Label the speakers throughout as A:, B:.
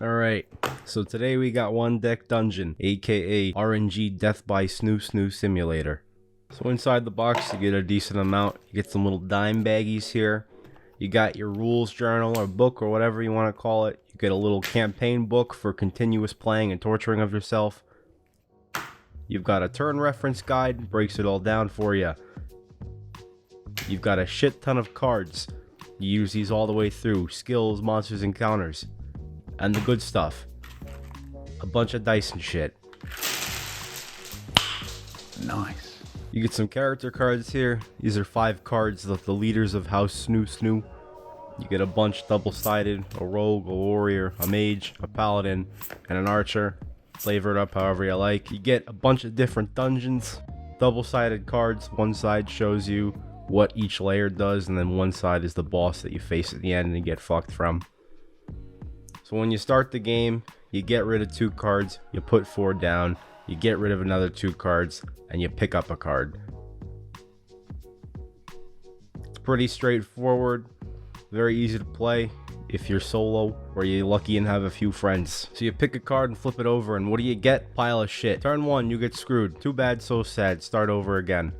A: Alright, so today we got one deck dungeon, aka RNG Death by Snu-snu Simulator. So inside the box you get a decent amount. You get some little dime baggies here. You got your rules journal or book or whatever you want to call it. You get a little campaign book for continuous playing and torturing of yourself. You've got a turn reference guide, breaks it all down for you. You've got a shit ton of cards. You use these all the way through, skills, monsters, encounters. And the good stuff. A bunch of dice and shit.
B: Nice.
A: You get some character cards here. These are 5 cards of the leaders of House Snu-snu. You get a bunch double-sided, a rogue, a warrior, a mage, a paladin, and an archer. Flavor it up however you like. You get a bunch of different dungeons. Double-sided cards. One side shows you what each layer does, and then one side is the boss that you face at the end and you get fucked from. So when you start the game, you get rid of 2 cards, you put 4 down, you get rid of another 2 cards, and you pick up a card. It's pretty straightforward, very easy to play if you're solo or you're lucky and have a few friends. So you pick a card and flip it over, and what do you get? Pile of shit. Turn 1, you get screwed. Too bad, so sad. Start over again.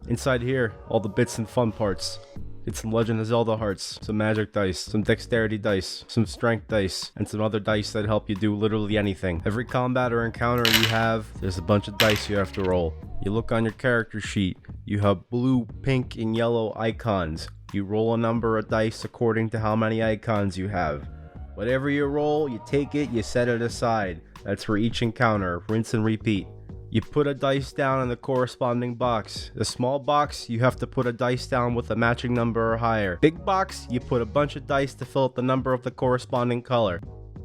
A: Inside here, all the bits and fun parts. Get some Legend of Zelda hearts, some magic dice, some dexterity dice, some strength dice, and some other dice that help you do literally anything. Every combat or encounter you have, there's a bunch of dice you have to roll. You look on your character sheet, you have blue, pink, and yellow icons. You roll a number of dice according to how many icons you have. Whatever you roll, you take it, you set it aside. That's for each encounter, rinse and repeat. You put a dice down in the corresponding box. The small box, you have to put a dice down with a matching number or higher. Big box, you put a bunch of dice to fill up the number of the corresponding color.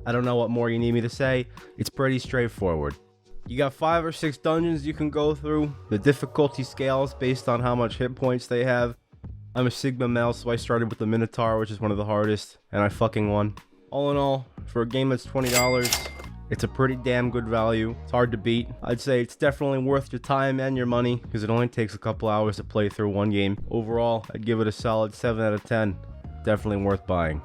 A: I don't know what more you need me to say. It's pretty straightforward. You got 5 or 6 dungeons you can go through. The difficulty scales based on how much hit points they have. I'm a Sigma male, so I started with the Minotaur, which is one of the hardest, and I fucking won. All in all, for a game that's $20, it's a pretty damn good value. It's hard to beat. I'd say it's definitely worth your time and your money because it only takes a couple hours to play through one game. Overall, I'd give it a solid 7 out of 10. Definitely worth buying.